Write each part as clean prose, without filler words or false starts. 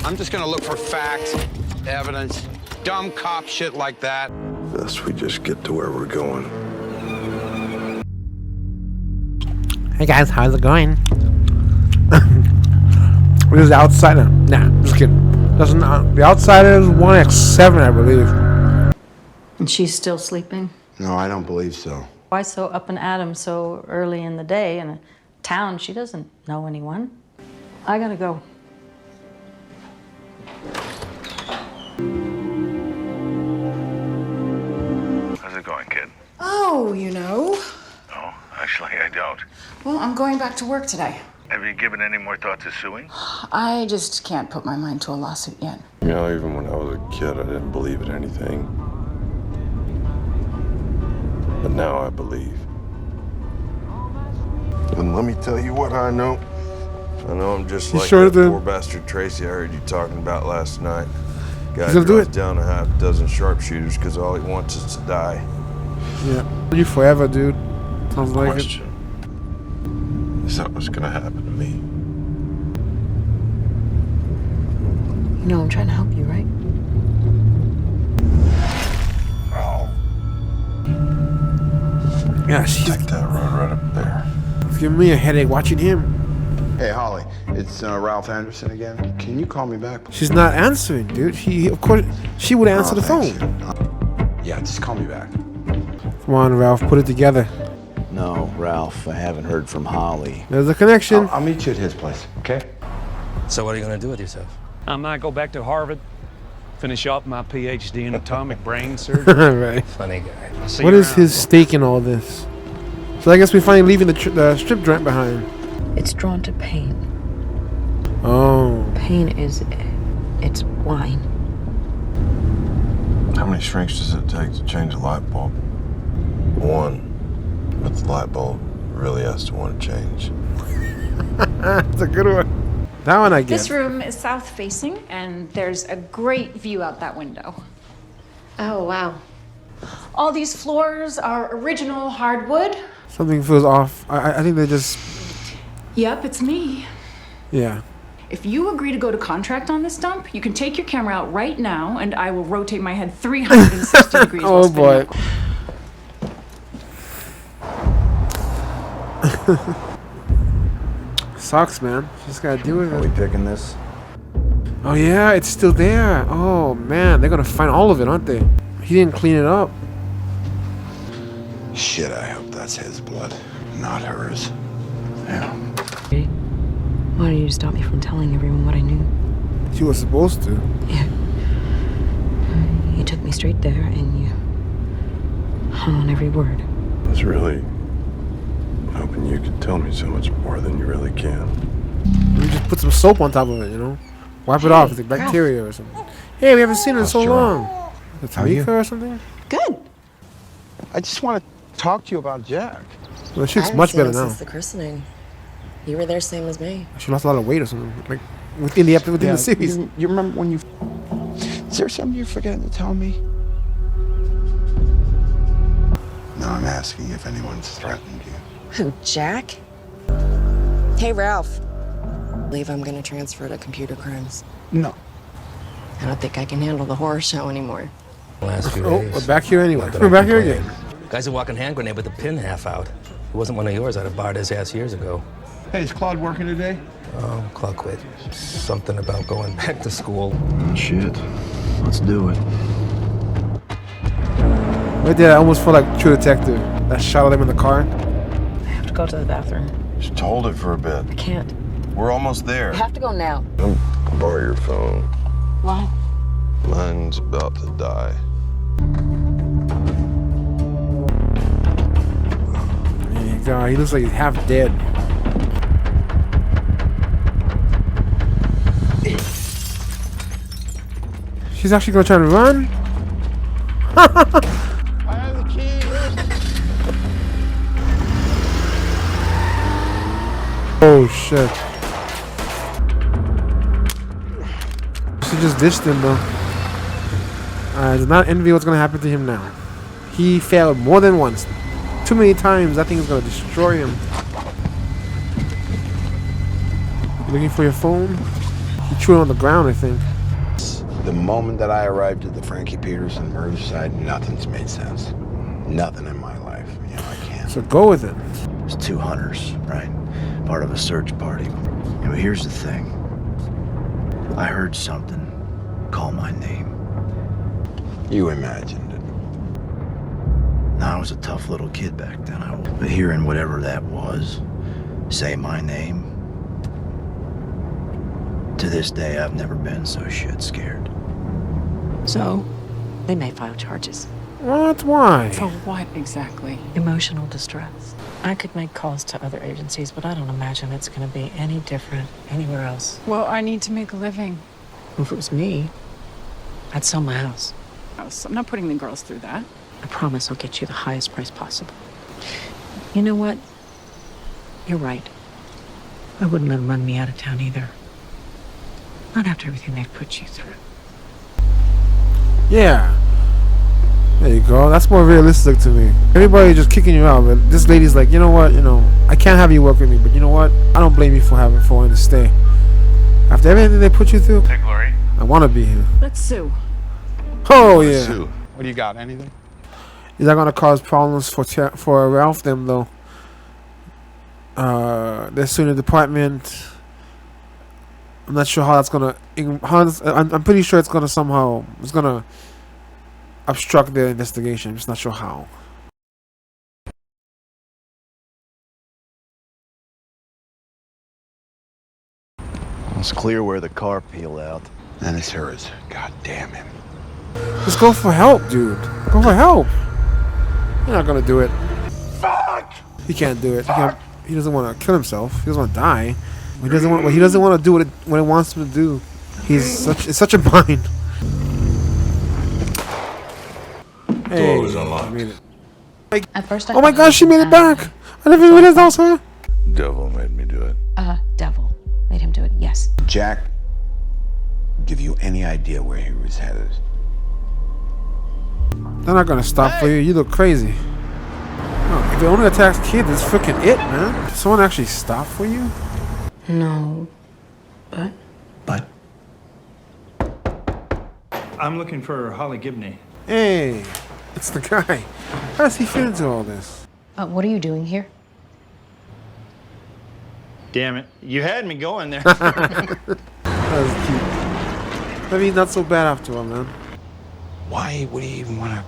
I'm just gonna look for facts, evidence, dumb cop shit like that. Best we just get to where we're going. Hey guys, how's it going? What is the Outsider? Nah, just kidding. Doesn't the Outsider is 1x7, I believe. And she's still sleeping? No, I don't believe so. Why so up and at 'em so early in the day in a town she doesn't know anyone? I gotta go. How's it going, kid? Oh, you know. No, actually, I don't. Well, I'm going back to work today. Have you given any more thought to suing? I just can't put my mind to a lawsuit yet. You know, even when I was a kid, I didn't believe in anything. But now I believe. And let me tell you what I know. I know I'm just like that poor bastard Tracy I heard you talking about last night. Guy drives down a half dozen sharpshooters because all he wants is to die. Yeah. You forever, dude. Sounds like it. Is that what's gonna happen to me? You know I'm trying to help you, right? Oh. Yeah, she's Take that road right up there. it's giving me a headache watching him. Hey, Holly, it's Ralph Anderson again. Can you call me back? She's not answering, dude. Of course, she would answer the phone. Yeah, just call me back. Come on, Ralph, put it together. No, Ralph, I haven't heard from Holly. There's a connection. I'll meet you at his place, okay? So what are you going to do with yourself? I might go back to Harvard, finish off my PhD in atomic brain surgery. Right. Funny guy. What is his stake in all this? So I guess we're finally leaving the strip joint behind. It's drawn to pain. Oh. Pain it's wine. How many shrinks does it take to change a light bulb? One. But the light bulb really has to want to change. That's a good one. That one I get. This room is south facing, and there's a great view out that window. Oh, wow. All these floors are original hardwood. Something feels off. I think they just... Yep, it's me. Yeah. If you agree to go to contract on this dump, you can take your camera out right now, and I will rotate my head 360 degrees. Oh boy. Sucks, man. Just gotta deal with it. Are we picking this? Oh yeah, it's still there. Oh man, they're gonna find all of it, aren't they? He didn't clean it up. Shit, I hope that's his blood, not hers. Yeah. Why did you stop me from telling everyone what I knew? She was supposed to. Yeah. You took me straight there, and you hung on every word. I was really hoping you could tell me so much more than you really can. You just put some soap on top of it, you know? Wipe it off. It's like bacteria or something. Hey, we haven't seen it in so long. The Tamika or something? Good. I just want to talk to you about Jack. Well, she looks much better now. Since the christening. You were there same as me. She lost a lot of weight or something. Like within the series. You remember when you... Is there something you're forgetting to tell me? No, I'm asking if anyone's threatened you. Who, Jack? Hey, Ralph. I believe I'm gonna transfer to computer crimes. No. I don't think I can handle the horror show anymore. Last few Oh, days. we're back here anyway. We're back here again. Guy's a walking hand grenade with the pin half out. It wasn't one of yours. I'd have barred his ass years ago. Hey, is Claude working today? Oh, Claude quit. Something about going back to school. Shit. Let's do it. Right there, I almost felt like True Detective. That shot of them in the car. I have to go to the bathroom. Just hold it for a bit. I can't. We're almost there. I have to go now. I'll borrow your phone. Why? Mine's about to die. God, he looks like he's half dead. She's actually gonna try to run? I have the key. Oh shit. She just ditched him though. I do not envy what's gonna happen to him now. He failed more than once. Too many times. That thing is gonna destroy him. You looking for your phone? He threw it on the ground, I think. The moment that I arrived at the Frankie Peterson murder site, nothing's made sense. Nothing in my life. You know, I can't. So go with it. It's 2 hunters, right? Part of a search party. You know, here's the thing. I heard something call my name. You imagined it. Now, I was a tough little kid back then. But hearing whatever that was say my name, to this day, I've never been so shit scared. So, they may file charges. What? Why? For what exactly? Emotional distress. I could make calls to other agencies, but I don't imagine it's going to be any different anywhere else. Well, I need to make a living. If it was me, I'd sell my house. I'm not putting the girls through that. I promise I'll get you the highest price possible. You know what? You're right. I wouldn't let them run me out of town either. Not after everything they've put you through. Yeah. There you go. That's more realistic to me. Everybody just kicking you out, but this lady's like, you know what? You know, I can't have you work with me, but you know what? I don't blame you for wanting to stay. After everything they put you through, Hey, Glory. I want to be here. Let's sue. Oh yeah. Sue, what do you got? Anything? Is that gonna cause problems for Ralph them though? They're suing the department. I'm not sure how that's gonna. I'm pretty sure it's gonna obstruct their investigation. I'm just not sure how. It's clear where the car peeled out. And it's hers. God damn him. Just go for help, dude. Go for help. You're not gonna do it. Fuck! He can't do it. He doesn't want to kill himself. He doesn't want to die. He doesn't want to do what it wants him to do. It's such a bind. Hey, Door was unlocked. I made it. At first, I Oh my thought gosh, she made it back. I never realized that was her. Devil made me do it. Devil made him do it. Yes. Jack, give you any idea where he was headed? They're not gonna stop for you. You look crazy. No, if it only attacks kids, it's freaking it, man. Did someone actually stop for you? No. But? But I'm looking for Holly Gibney. Hey, it's the guy. How does he fit into all this? What are you doing here? Damn it. You had me going there. That was cute. Maybe not so bad after all, man. Why would he even want to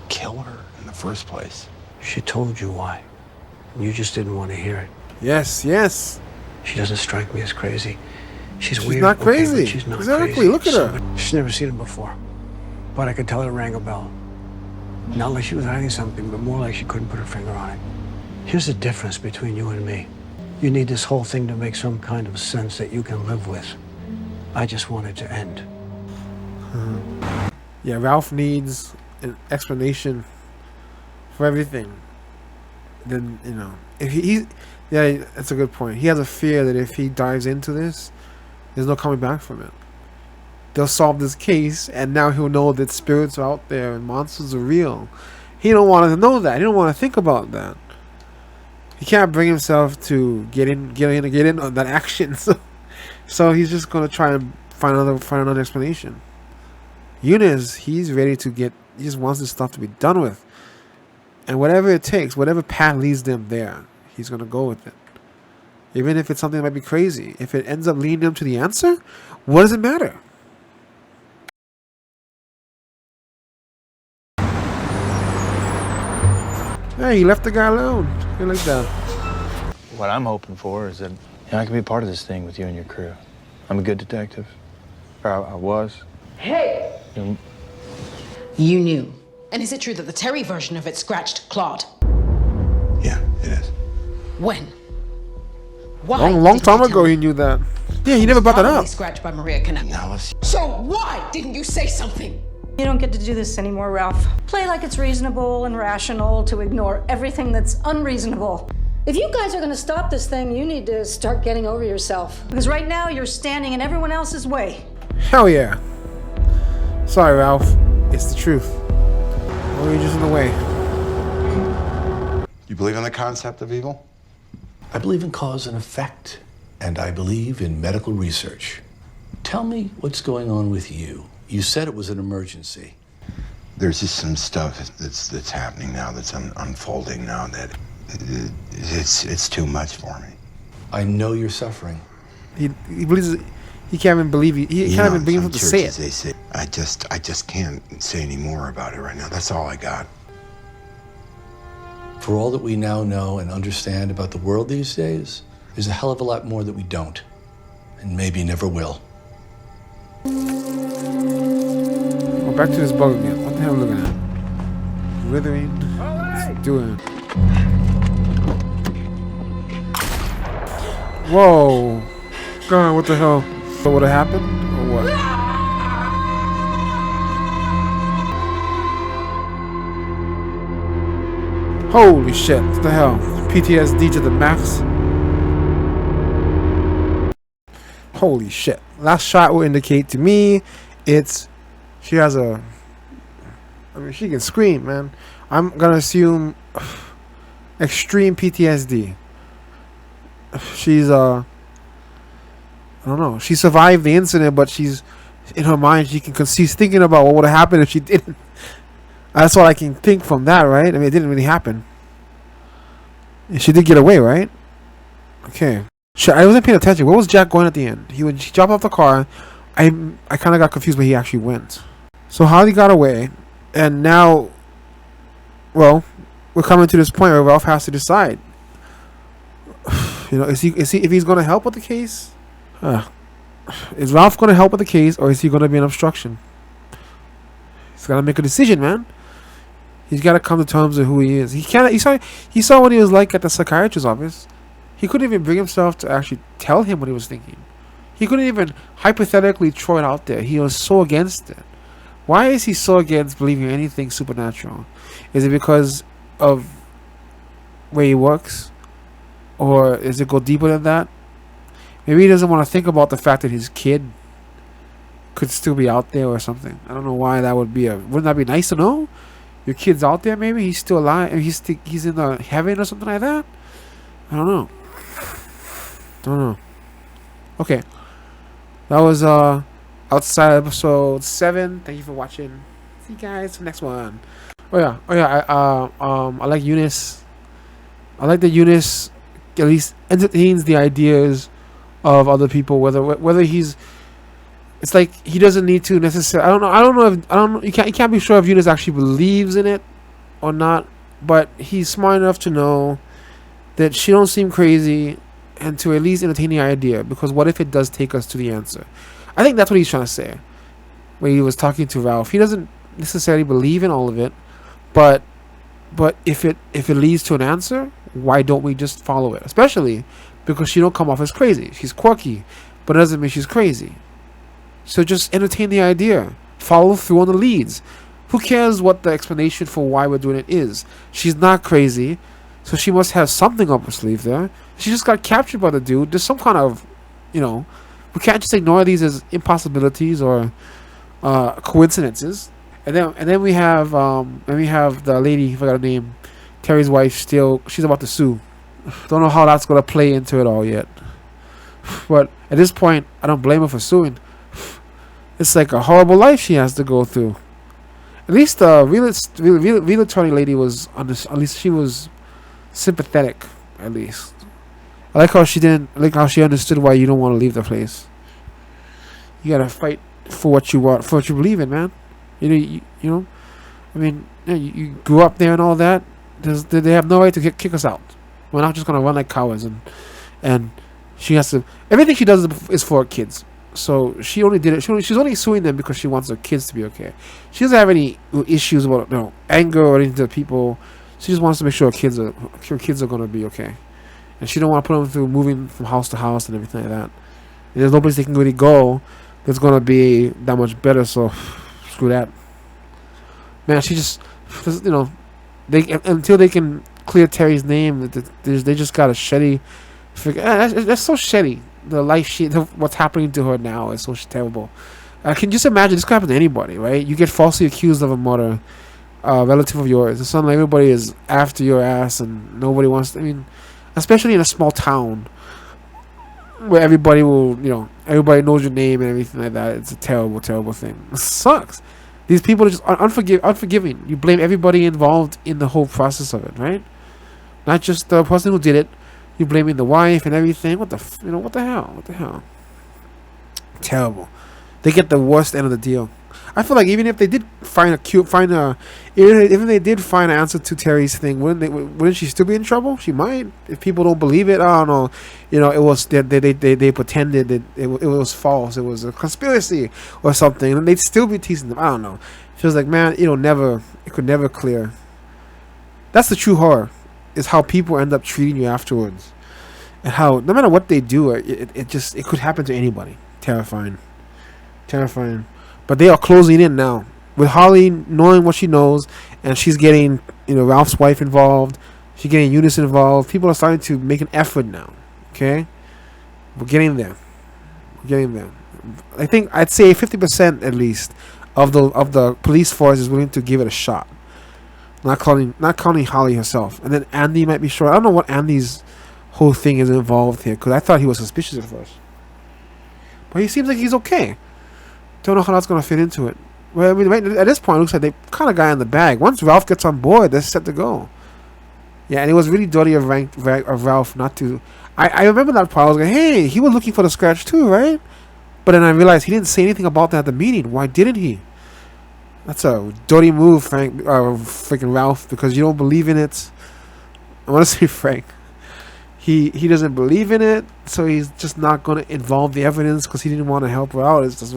kill her in the first place? She told you why. You just didn't want to hear it. Yes, yes. She doesn't strike me as crazy. She's weird. She's not crazy. Okay, but she's not exactly. crazy. Look at her. She's never seen him before. But I could tell it rang a bell. Not like she was hiding something, but more like she couldn't put her finger on it. Here's the difference between you and me. You need this whole thing to make some kind of sense that you can live with. I just want it to end. Yeah, Ralph needs an explanation for everything. Then, you know, if yeah, that's a good point. He has a fear that if he dives into this, there's no coming back from it. They'll solve this case, and now he'll know that spirits are out there and monsters are real. He don't want to know that. He don't want to think about that. He can't bring himself to get in on that action. So he's just gonna try and find another explanation. Eunice, he's ready to he just wants this stuff to be done with. And whatever it takes, whatever path leads them there, he's going to go with it. Even if it's something that might be crazy. If it ends up leading them to the answer, what does it matter? Hey, he left the guy alone. He like that. What I'm hoping for is that I can be part of this thing with you and your crew. I'm a good detective. Or I was. Hey! You knew. And is it true that the Terry version of it scratched Claude? Yeah, it is. When? Why? Long time ago he knew that. Yeah, he never brought that up. Scratched by Maria Canal. So why didn't you say something? You don't get to do this anymore, Ralph. Play like it's reasonable and rational to ignore everything that's unreasonable. If you guys are gonna stop this thing, you need to start getting over yourself. Because right now you're standing in everyone else's way. Hell yeah. Sorry, Ralph. It's the truth. Or you're just in the way. You believe in the concept of evil? I believe in cause and effect, and I believe in medical research. tell me what's going on with you. You said it was an emergency. There's just some stuff that's happening now, that's unfolding now, that it's too much for me. I know you're suffering. He believes he can't even believe he can't even bring him to say it. They say, I just can't say any more about it right now. That's all I got. For all that we now know and understand about the world these days, there's a hell of a lot more that we don't, and maybe never will. Go back to this bug again. What the hell am I looking at? Withering. What's it doing? Whoa. God, what the hell? What would have happened? Or what? Holy shit. What the hell? PTSD to the max. Holy shit. Last shot will indicate to me she has a, I mean, she can scream, man. I'm gonna assume extreme PTSD. She's I don't know. She survived the incident, but she's in her mind. She's thinking about what would have happened if she didn't. That's what I can think from that, right? I mean, it didn't really happen. And she did get away, right? Okay. I wasn't paying attention. Where was Jack going at the end? He dropped off the car. I kind of got confused where he actually went. So Harley got away, and now, well, we're coming to this point where Ralph has to decide. You know, if he's going to help with the case? Is Ralph going to help with the case, or is he going to be an obstruction? He's got to make a decision, man. He's got to come to terms with who he is. He saw what he was like at the psychiatrist's office. He couldn't even bring himself to actually tell him what he was thinking. He couldn't even hypothetically throw it out there. He was so against it. Why is he so against believing anything supernatural? Is it because of where he works? Or does it go deeper than that? Maybe he doesn't want to think about the fact that his kid could still be out there or something. I don't know why that would be wouldn't that be nice to know? Your kid's out there, maybe he's still alive, he's in the heaven or something like that. I don't know. Okay. That was outside episode 7. Thank you for watching. See you guys for the next one. Oh yeah. I like Eunice. I like that Eunice at least entertains the ideas of other people, whether he's, it's like he doesn't need to necessarily. I don't know. You can't be sure if Eunice actually believes in it or not. But he's smart enough to know that she don't seem crazy, and to at least entertain the idea. Because what if it does take us to the answer? I think that's what he's trying to say when he was talking to Ralph. He doesn't necessarily believe in all of it, but if it leads to an answer, why don't we just follow it? Especially because she don't come off as crazy. She's quirky, but it doesn't mean she's crazy. So just entertain the idea. Follow through on the leads. Who cares what the explanation for why we're doing it is? She's not crazy, so she must have something up her sleeve there. She just got captured by the dude. There's some kind of, we can't just ignore these as impossibilities or coincidences. And then we have the lady, I forgot her name, Terry's wife. She's about to sue. Don't know how that's gonna play into it all yet. But at this point, I don't blame her for suing. It's like a horrible life she has to go through. At least the real attorney lady was at least she was sympathetic. At least I like how she understood why you don't want to leave the place. You gotta fight for what you want, for what you believe in, man. You grew up there and all that. They have no right to kick us out. We're not just gonna run like cowards, and she has to. Everything she does is for her kids. So she only did it. She's only suing them because she wants her kids to be okay. She doesn't have any issues about anger or anything to people. She just wants to make sure her kids are gonna be okay, and she don't want to put them through moving from house to house and everything like that. And there's no place they can really go that's gonna be that much better. So screw that, man. She just until they can clear Terry's name, they just got a shitty. That's so shitty. The life what's happening to her now is so terrible. I can just imagine this could happen to anybody, right? You get falsely accused of a murder, relative of yours, and suddenly everybody is after your ass, and nobody wants to. I mean, especially in a small town. where everybody will, everybody knows your name and everything like that. It's a terrible, terrible thing. It sucks. These people are just unforgiving. You blame everybody involved in the whole process of it, right? Not just the person who did it. You blaming the wife and everything. What the hell? What the hell? Terrible. They get the worst end of the deal. I feel like even if they did even if they did find an answer to Terry's thing, wouldn't she still be in trouble? She might, if people don't believe it. I don't know. It was they pretended that it was false. It was a conspiracy or something, and they'd still be teasing them. I don't know. Feels like, man, it could never clear. That's the true horror, is how people end up treating you afterwards, and how no matter what they do, it could happen to anybody. Terrifying. But they are closing in now, with Holly knowing what she knows, and she's getting Ralph's wife involved. She's getting Eunice involved. People are starting to make an effort now. Okay, we're getting there. I think I'd say 50% at least of the police force is willing to give it a shot. Not counting Holly herself, and then Andy might be short. I don't know what Andy's whole thing is involved here, because I thought he was suspicious at first, but he seems like he's okay. Don't know how that's going to fit into it. Well, I mean, right at this point, it looks like they kind of got in the bag. Once Ralph gets on board, they're set to go. Yeah, and it was really dirty of Ralph not to. I remember that part. I was like, hey, he was looking for the scratch too, right? But then I realized he didn't say anything about that at the meeting. Why didn't he? That's a dirty move, freaking Ralph, because you don't believe in it. I want to say Frank. He doesn't believe in it, so he's just not going to involve the evidence because he didn't want to help her out. It's just,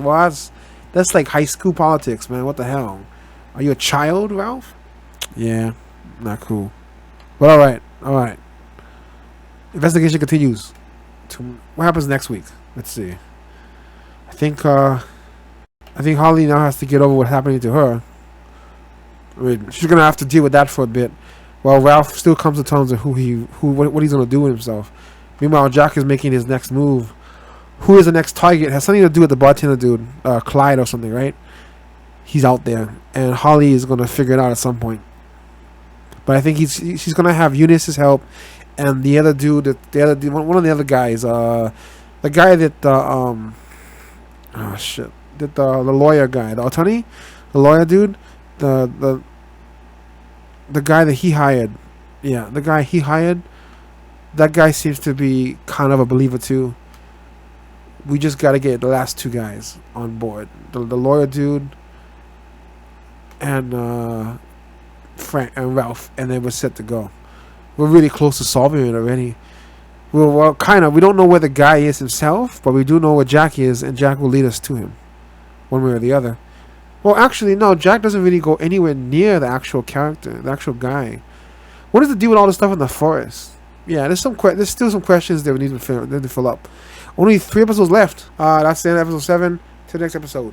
that's like high school politics, man. What the hell? Are you a child, Ralph? Yeah, not cool. But all right. Investigation continues. What happens next week? Let's see. I think Holly now has to get over what's happening to her. I mean, she's gonna have to deal with that for a bit, while Ralph still comes to terms with what he's gonna do with himself. Meanwhile, Jack is making his next move. Who is the next target? It has something to do with the bartender dude, Clyde or something, right? He's out there, and Holly is gonna figure it out at some point. But I think she's gonna have Eunice's help, and the other dude, one of the other guys, the guy that the lawyer guy, the attorney, the lawyer dude, the guy that he hired, the guy he hired, that guy seems to be kind of a believer too. We just got to get the last two guys on board, the lawyer dude and Frank and Ralph, and then we're set to go. We're really close to solving it already. Well, kind of. We don't know where the guy is himself, but we do know where Jack is, and Jack will lead us to him, one way or the other. Well, actually, no. Jack doesn't really go anywhere near the actual character, the actual guy. What is the deal with all this stuff in the forest? Yeah, there's still some questions that we need to fill up. Only 3 episodes left. That's the end of episode 7. Till next episode.